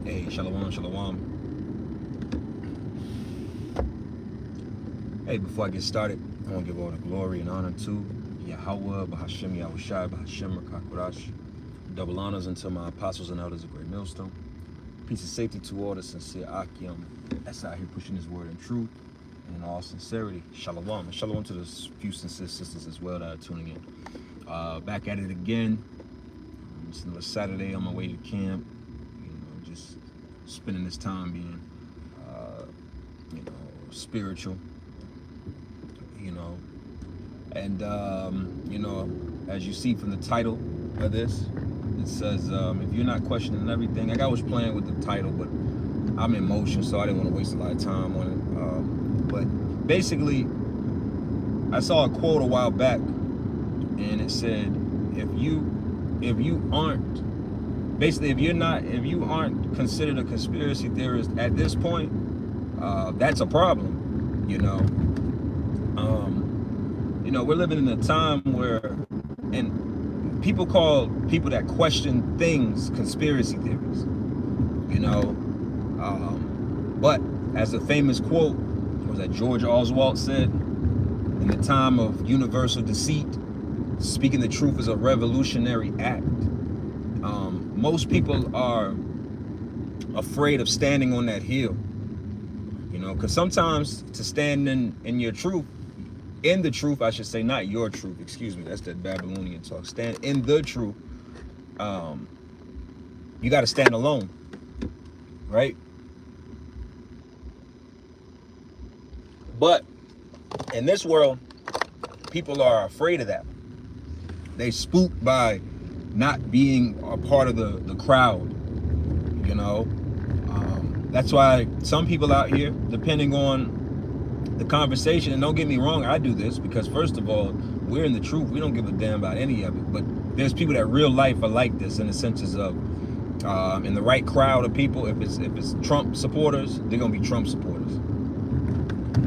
Hey, shalom, shalom. Hey, before I get started, I want to give all the glory and honor to Yahweh, Bahashem Yahushai, Bahashem Rakakorash. Double honors unto my apostles and elders of Great Millstone. Peace and safety to all the sincere Akim that's out here pushing his word in truth and in all sincerity. Shalom. And shalom to the few sincere sisters as well that are tuning in. Back at it again. It's another Saturday on my way to camp. Just spending this time being, spiritual. And as you see from the title of this, it says if you're not questioning everything. Like, I was playing with the title, but I'm in motion, so I didn't want to waste a lot of time on it. But basically, I saw a quote a while back, and it said, if you aren't considered a conspiracy theorist at this point, that's a problem. We're living in a time where, and people call people that question things conspiracy theories, but as a famous quote was that George Oswald said, in the time of universal deceit, speaking the truth is a revolutionary act. Most people are afraid of standing on that hill, because sometimes to stand in your truth, in the truth, I should say, not your truth, excuse me, that's that Babylonian talk. Stand in the truth. You got to stand alone, right? But in this world, people are afraid of that. They spooked by not being a part of the crowd, That's why some people out here, depending on the conversation, and don't get me wrong, I do this because, first of all, we're in the truth. We don't give a damn about any of it. But there's people that real life are like this in the senses of, in the right crowd of people. If it's Trump supporters, they're gonna be Trump supporters.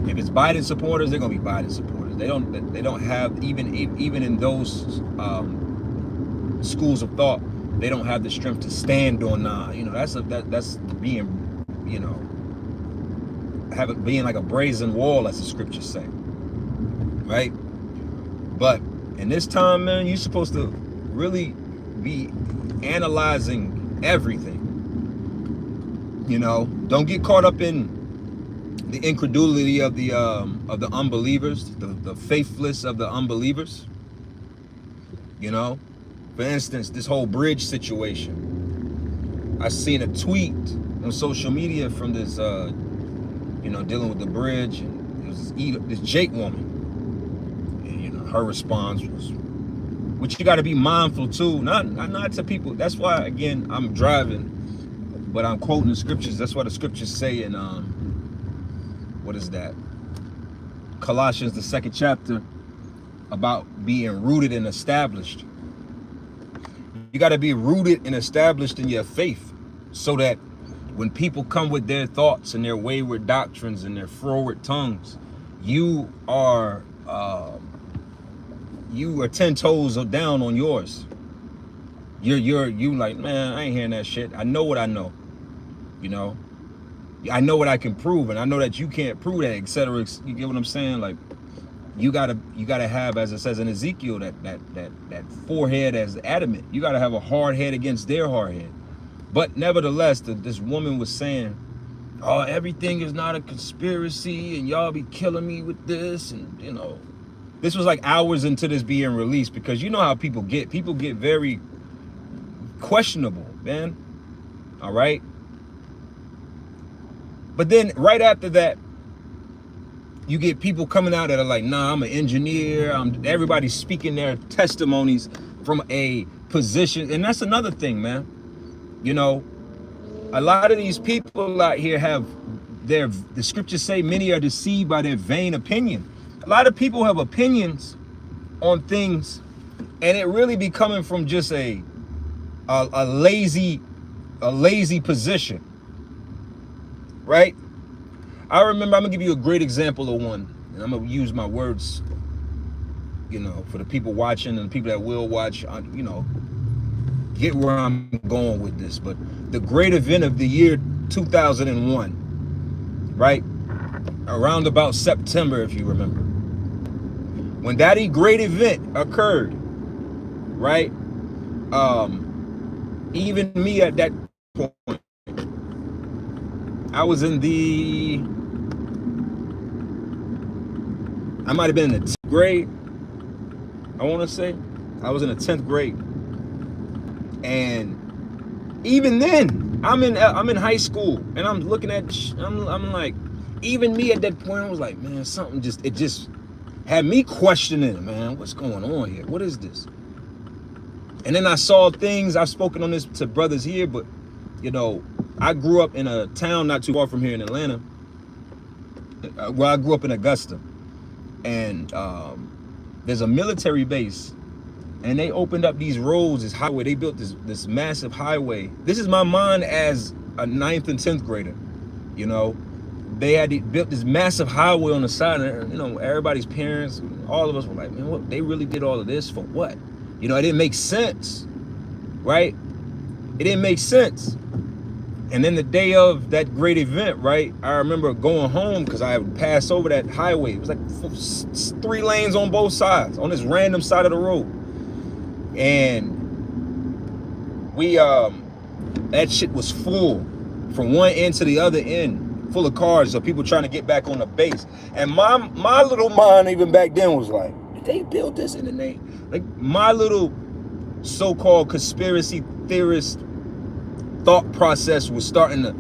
If it's Biden supporters, they're gonna be Biden supporters. They don't have, even in those schools of thought, they don't have the strength to stand on. That's being, being like a brazen wall, as the scriptures say, right? But in this time, man, you're supposed to really be analyzing everything. Don't get caught up in the incredulity of the unbelievers, the faithless of the unbelievers. For instance, this whole bridge situation. I seen a tweet on social media from this dealing with the bridge, and it was this Jake woman, and her response was, which you got to be mindful too, not to people. That's why, again, I'm driving, but I'm quoting the scriptures. That's what the scriptures say in what is that? Colossians, the 2nd chapter, about being rooted and established. You got to be rooted and established in your faith, so that when people come with their thoughts and their wayward doctrines and their froward tongues, you are 10 toes down on yours. You like, man, I ain't hearing that shit. I know what I know. I know what I can prove, and I know that you can't prove that, etc. You get what I'm saying? Like, you gotta have, as it says in Ezekiel, that forehead as adamant. You gotta have a hard head against their hard head. But nevertheless, this woman was saying, oh, everything is not a conspiracy, and y'all be killing me with this. And, this was like hours into this being released, because you know how people get. People get very questionable, man. All right? But then right after that, you get people coming out that are like, nah, I'm an engineer. Everybody's speaking their testimonies from a position. And that's another thing, man. A lot of these people out here have the scriptures say many are deceived by their vain opinion. A lot of people have opinions on things, and it really be coming from just a lazy position, right? I remember, I'm gonna give you a great example of one, and I'm gonna use my words, for the people watching and the people that will watch, get where I'm going with this, but the great event of the year 2001, right? Around about September, if you remember, when that great event occurred, right? Even me at that point, I was in I might have been in the 10th grade. I want to say I was in the 10th grade, and even then, I'm in high school, and I'm looking at, I'm like, even me at that point, I was like, man, something it just had me questioning, man, what's going on here? What is this? And then I saw things. I've spoken on this to brothers here, but you know, I grew up in a town not too far from here in Atlanta. Well, I grew up in Augusta, and there's a military base, and they opened up these roads, this highway. They built this massive highway. This is my mind as a 9th and 10th grader. You know, they had built this massive highway on the side, and you know, everybody's parents, all of us were like, man, what? They really did all of this for what? You know, it didn't make sense, right? It didn't make sense. And then the day of that great event, right, I remember going home because I had passed over that highway. It was like 3 lanes on both sides on this random side of the road. And we, that shit was full from one end to the other end, full of cars, so people trying to get back on the base. And my little mind even back then was like, did they build this in the name? Like, my little so-called conspiracy theorist thought process was starting to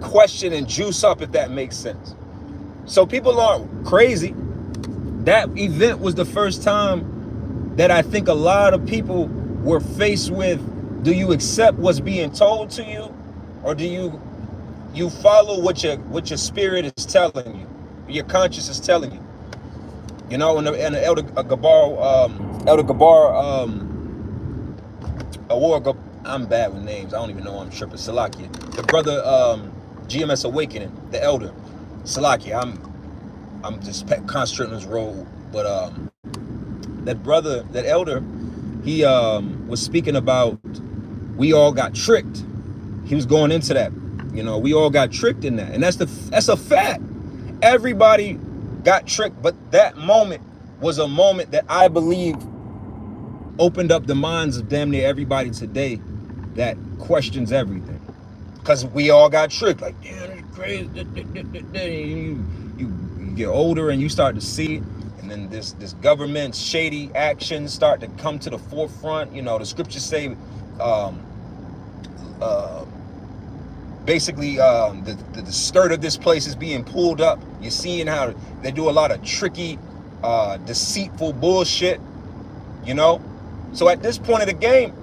question and juice up, if that makes sense. So people aren't crazy. That event was the first time that I think a lot of people were faced with, do you accept what's being told to you, or do you follow what your spirit is telling you, your conscience is telling you? You know, and the Elder Gabar Award, I'm bad with names. I don't even know. I'm tripping. Salakia. The brother, GMS Awakening, the elder. Salakia. I'm just concentrating on this role. But that brother, that elder, he was speaking about, we all got tricked. He was going into that. You know, we all got tricked in that. And that's a fact. Everybody got tricked. But that moment was a moment that I believe opened up the minds of damn near everybody today that questions everything, because we all got tricked. Like, yeah, that's crazy. You get older and you start to see it, and then this government's shady actions start to come to the forefront. You know, the scriptures say, basically, the skirt of this place is being pulled up. You're seeing how they do a lot of tricky, deceitful bullshit. You know, so at this point of the game,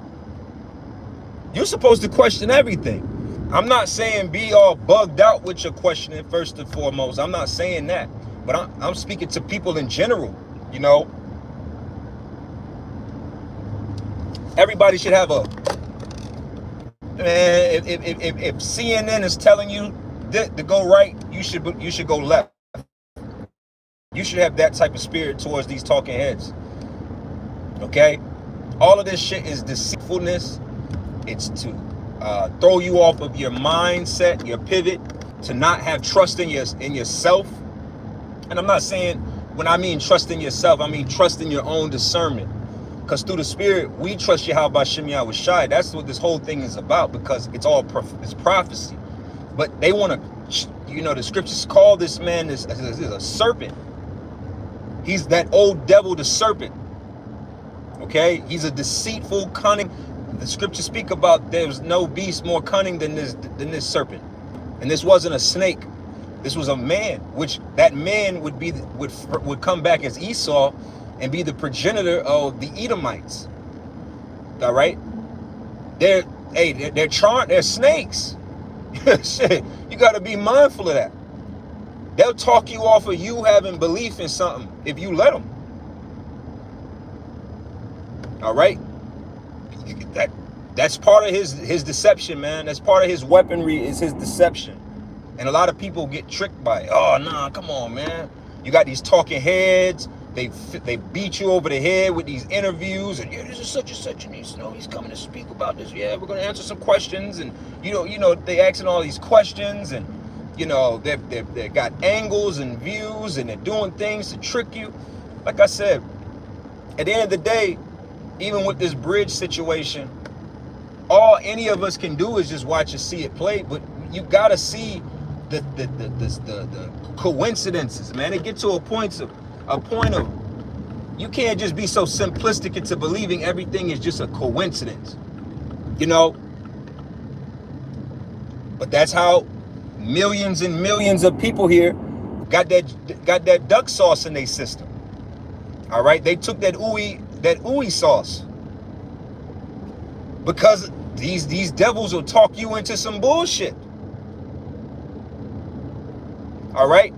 you're supposed to question everything. I'm not saying be all bugged out with your questioning first and foremost. I'm not saying that. But I'm speaking to people in general, you know. Everybody should have a... Man, if CNN is telling you to go right, you should go left. You should have that type of spirit towards these talking heads. Okay? All of this shit is deceitfulness. It's to throw you off of your mindset, your pivot, to not have trust in yourself. And I'm not saying, when I mean trust in yourself, I mean trust in your own discernment. Because through the Spirit, we trust Yahweh Shem Yahweh Shai. That's what this whole thing is about, because it's all it's prophecy. But they want to, you know, the scriptures call this man is a serpent. He's that old devil, the serpent. Okay? He's a deceitful, cunning. The scriptures speak about there's no beast more cunning than this serpent. And this wasn't a snake. This was a man, which that man would come back as Esau and be the progenitor of the Edomites. All right? They're snakes. Shit, you got to be mindful of that. They'll talk you off of you having belief in something if you let them. All right? That's part of his deception, man. That's part of his weaponry, is his deception. And a lot of people get tricked by it. Oh, nah, come on, man. You got these talking heads they beat you over the head with these interviews, and yeah, this is such and such, and he's coming to speak about this. Yeah, we're going to answer some questions, and they asking all these questions, and they got angles and views, and they're doing things to trick you. Like I said, at the end of the day, even with this bridge situation, all any of us can do is just watch and see it play. But you gotta see the coincidences, man. It gets to a point of you can't just be so simplistic into believing everything is just a coincidence, But that's how millions and millions of people here got that duck sauce in their system. All right, they took that ooey sauce, because these devils will talk you into some bullshit. All right,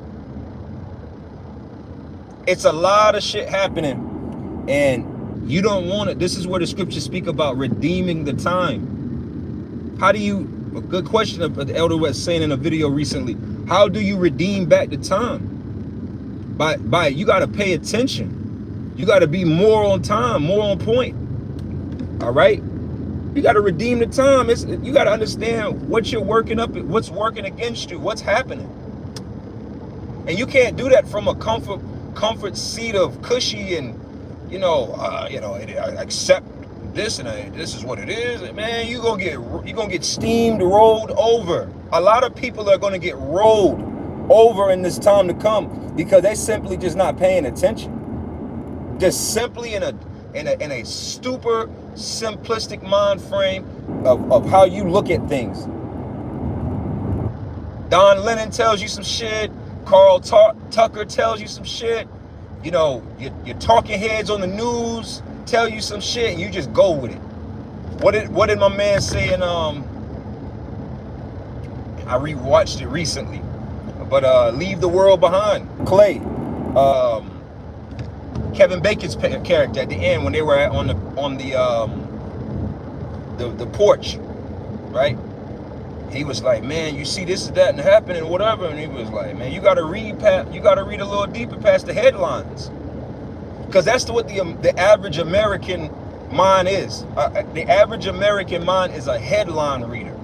it's a lot of shit happening, and you don't want it. This is where the scriptures speak about redeeming the time. How do you? A good question the Elder was saying in a video recently. How do you redeem back the time? By you got to pay attention. You got to be more on time, more on point. All right? You got to redeem the time. You got to understand what you're working up, what's working against you, what's happening. And you can't do that from a comfort seat of cushy and, I accept this and this is what it is. And man, you're gonna get steamed, rolled over. A lot of people are gonna get rolled over in this time to come because they're simply just not paying attention. Just simply in a super simplistic mind frame of how you look at things. Don Lennon tells you some shit. Carl Tucker tells you some shit. Your talking heads on the news tell you some shit, and you just go with it. What did my man say in I rewatched it recently, but Leave the World Behind. Clay, Kevin Bacon's character at the end when they were on the porch, right? He was like, man, you see this and that and happening and whatever, and he was like, man, you gotta read a little deeper past the headlines, because that's what the average American mind is. The average American mind is a headline reader,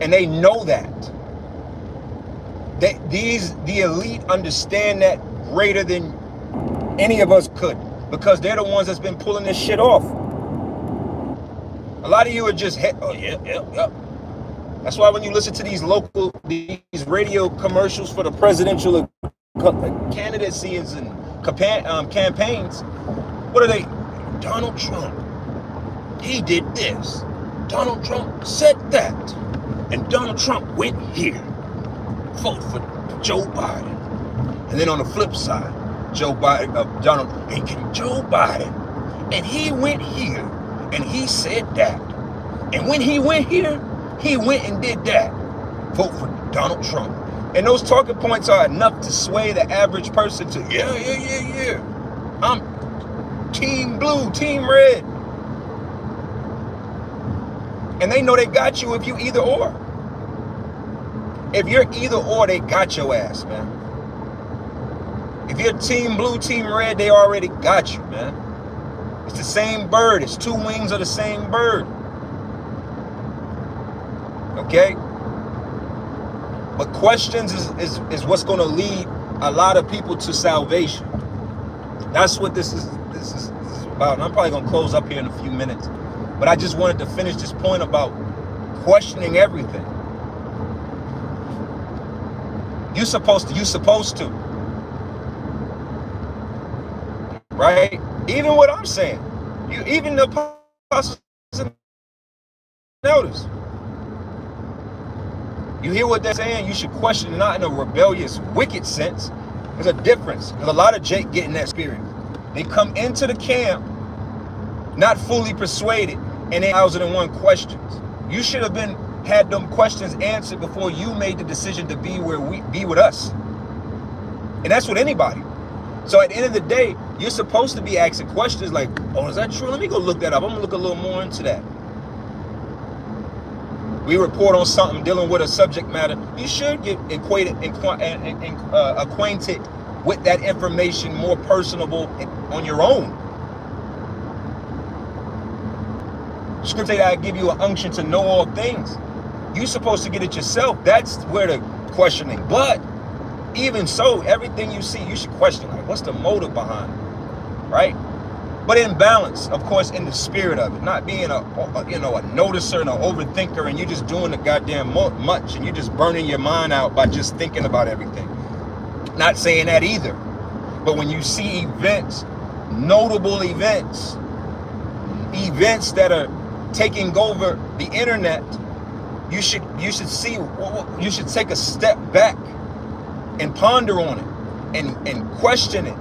and they know that. The elite understand that greater than any of us could, because they're the ones that's been pulling this shit off. A lot of you are just yeah. That's why when you listen to these radio commercials for the presidential candidacy and campaigns, what are they? Donald Trump, he did this. Donald Trump said that. And Donald Trump went here. Vote for Joe Biden. And then on the flip side, Joe Biden, and he went here and he said that. And when he went here, he went and did that. Vote for Donald Trump. And those talking points are enough to sway the average person to, yeah. I'm team blue, team red. And they know they got you if you either or. If you're either or, they got your ass, man. If you're team blue, team red, they already got you, man. It's the same bird. It's two wings of the same bird. Okay? But questions is what's going to lead a lot of people to salvation. That's what this is about. And I'm probably going to close up here in a few minutes. But I just wanted to finish this point about questioning everything. You're supposed to. Right? Even what I'm saying. Even the apostles notice. You hear what they're saying? You should question, not in a rebellious, wicked sense. There's a difference. There's a lot of Jake getting that spirit. They come into the camp not fully persuaded, and they 1,001 questions. You should have had them questions answered before you made the decision to be with us. And that's with anybody. So at the end of the day, you're supposed to be asking questions like, oh, is that true? Let me go look that up. I'm gonna look a little more into that. We report on something dealing with a subject matter. You should get acquainted with that information more personable on your own. Scripture say I give you an unction to know all things. You're supposed to get it yourself. That's where the questioning. But even so, everything you see, you should question, like, what's the motive behind it, right? But in balance, of course, in the spirit of it, not being a noticer and an overthinker, and you just doing the goddamn much, and you just burning your mind out by just thinking about everything. Not saying that either. But when you see events, notable events that are taking over the internet, you should take a step back and ponder on it and question it.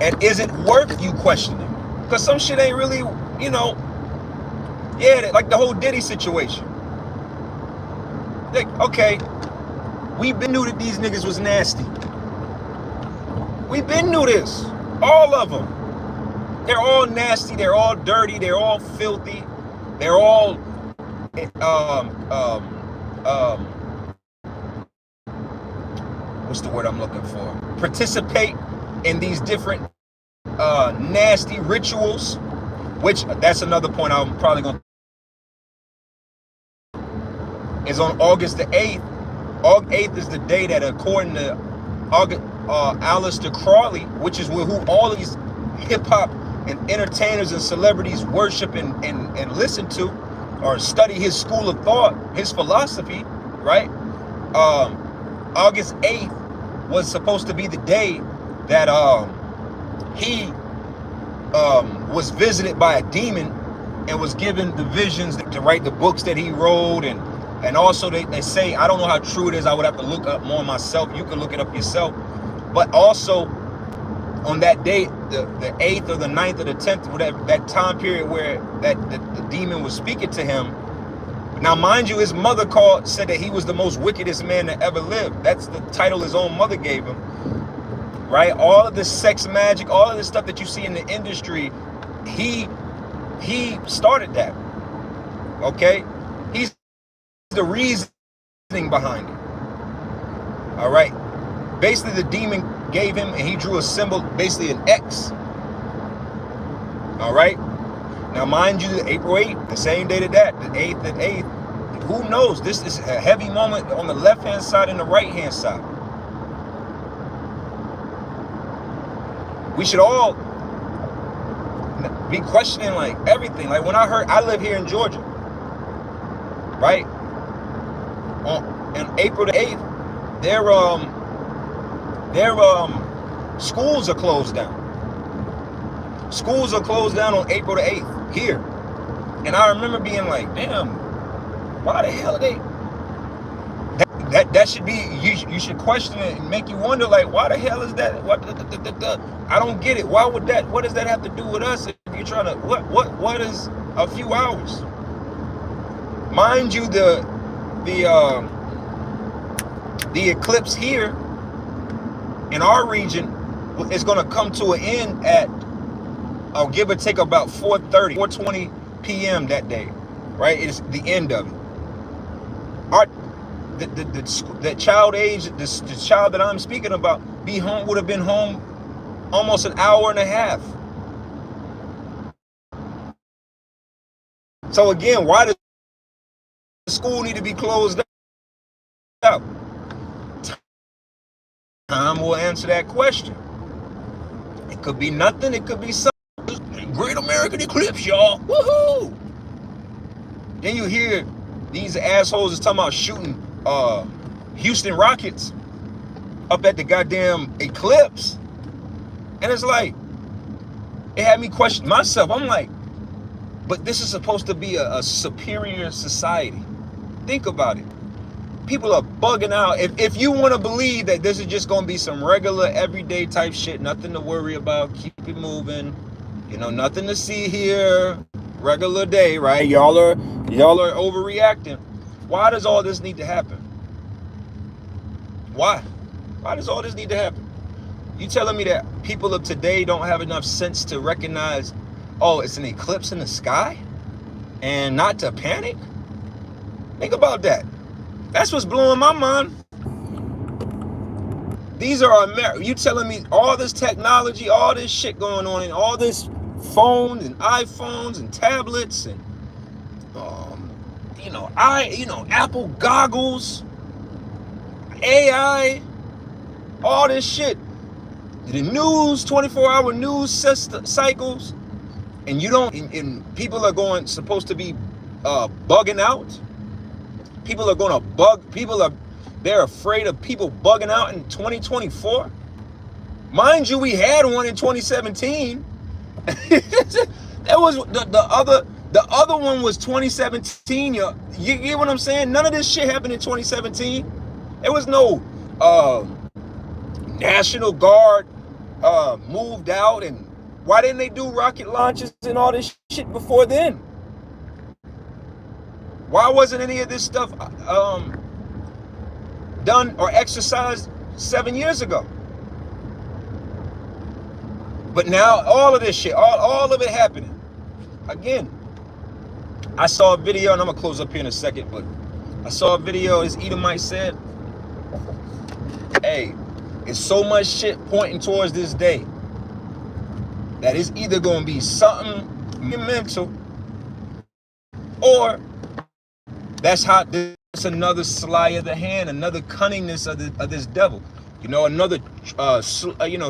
And is it worth you questioning? Because some shit ain't really, like the whole Diddy situation. Like, okay, we been knew that these niggas was nasty. We been knew this. All of them. They're all nasty. They're all dirty. They're all filthy. They're all what's the word I'm looking for? Participate in these different nasty rituals, which that's another point I'm probably going to is on August the 8th. August 8th is the day that, according to Aleister Crowley, which is who all these hip-hop and entertainers and celebrities worship and listen to or study his school of thought, his philosophy, right? August 8th was supposed to be the day that he was visited by a demon and was given the visions to write the books that he wrote. And also they say, I don't know how true it is, I would have to look up more myself, you can look it up yourself, but also on that day, the 8th or the 9th or the 10th, whatever, that time period where the demon was speaking to him. Now, mind you, his mother said that he was the most wickedest man that ever lived. That's the title his own mother gave him, right? All of this sex magic, all of this stuff that you see in the industry, he started that, okay? He's the reasoning behind it, all right? Basically, the demon gave him, and he drew a symbol, basically an X, all right? Now, mind you, April 8th, the same day to that, the 8th and 8th, who knows? This is a heavy moment on the left-hand side and the right-hand side. We should all be questioning, like, everything. Like, when I live here in Georgia, right? On April the 8th, their schools are closed down. Schools are closed down on April the 8th here. And I remember being like, damn, why the hell are they? That should be, you should question it and make you wonder, like, why the hell is that? I don't get it. What does that have to do with us? If you're trying to, what is a few hours? Mind you, the eclipse here in our region is going to come to an end at, I'll give or take, about 4:20 p.m. that day, right? It's the end of it. The child age, the child that I'm speaking about, would have been home almost an hour and a half. So again, why does the school need to be closed out? Time will answer that question. It could be nothing, it could be something. Great American eclipse, y'all. Woohoo! Then you hear these assholes is talking about shooting Houston Rockets up at the goddamn eclipse. And it's like, it had me question myself. I'm like, but this is supposed to be a superior society. Think about it. People are bugging out. If you want to believe that this is just going to be some regular everyday type shit, nothing to worry about, keep it moving, nothing to see here, regular day, right? Y'all are overreacting. Why does all this need to happen? Why does all this need to happen? You telling me that people of today don't have enough sense to recognize, oh, it's an eclipse in the sky, and not to panic? Think about that. That's what's blowing my mind. These are you telling me all this technology, all this shit going on, and all this phones and iPhones and tablets and Apple goggles, AI, all this shit. The news, 24-hour news cycles, and and people are supposed to be bugging out. People are going to bug. They're afraid of people bugging out in 2024. Mind you, we had one in 2017. That was the other one was 2017. You get what I'm saying? None of this shit happened in 2017. There was no National Guard moved out, and why didn't they do rocket launches and all this shit before then? Why wasn't any of this stuff done or exercised 7 years ago? But now all of this shit, all of it happening. Again, I saw a video, and I'm gonna close up here in a second, but I saw a video, as Edomite said, hey, it's so much shit pointing towards this day that it's either gonna be something mental, or that's another sleight of the hand, another cunningness of this devil, another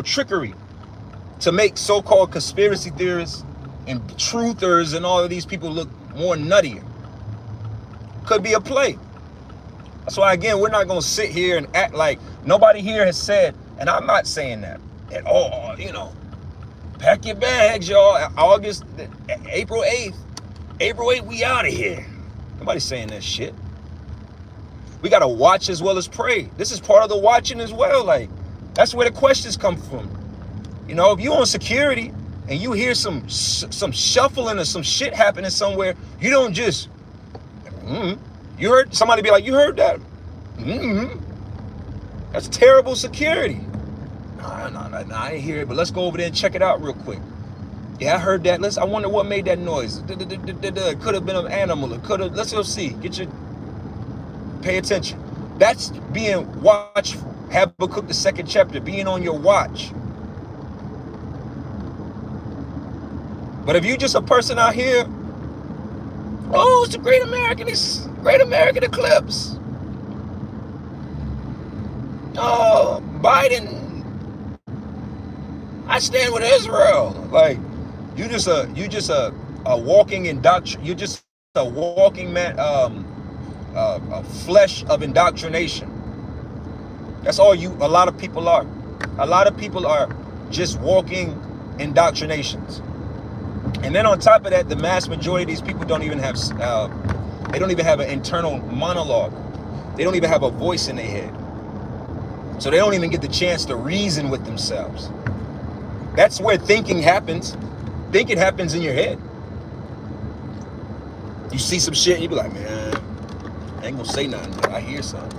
trickery to make so-called conspiracy theorists and truthers and all of these people look more nuttier. Could be a play. That's why, again, we're not going to sit here and act like nobody here has said, and I'm not saying that at all, pack your bags, y'all. April 8th, we out of here. Nobody's saying that shit. We got to watch as well as pray. This is part of the watching as well. Like, that's where the questions come from. If you on security and you hear some shuffling or some shit happening somewhere, you don't just, you heard somebody be like, you heard that? That's terrible security. No, I ain't hear it, but let's go over there and check it out real quick. Yeah, I heard that. I wonder what made that noise. It could have been an animal. Let's go see. Pay attention. That's being watchful. Habakkuk, the 2nd chapter, being on your watch. But if you just a person out here, oh, it's the Great American Eclipse. Oh, Biden, I stand with Israel. Like, you just a walking indoctrination. You're just a walking a flesh of indoctrination. That's all a lot of people are. A lot of people are just walking indoctrinations. And then on top of that, the mass majority of these people don't even have an internal monologue. They don't even have a voice in their head. So they don't even get the chance to reason with themselves. That's where thinking happens. Thinking happens in your head. You see some shit and you be like, man, I ain't gonna say nothing, but I hear something.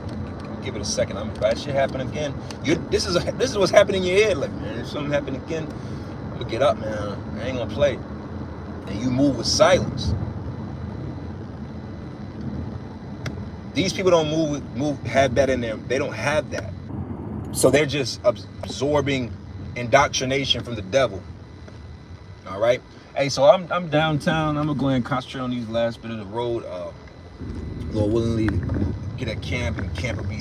Give it a second. If that shit happen again, this is what's happening in your head. Like, man, if something happen again, I'm gonna get up, man. I ain't gonna play. And you move with silence. These people don't have that in them. They don't have that. So they're just absorbing indoctrination from the devil. All right. Hey, so I'm downtown. I'm gonna go ahead and concentrate on these last bit of the road. Lord willingly, get at camp, and camp will be,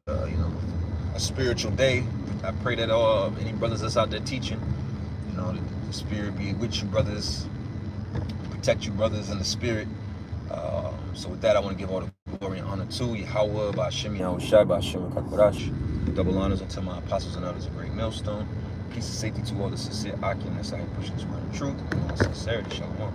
a spiritual day. I pray that any brothers that's out there teaching, the spirit be with you, brothers. Protect you, brothers, in the spirit. So with that, I want to give all the glory and honor to Yahweh, Ba'ashem Yahushai, Ba'ashem Kakurash. Double honors unto my apostles and others, a great millstone. Peace and safety to all the sincere Akim. That's how I push this word of truth and all sincerity. Shalom.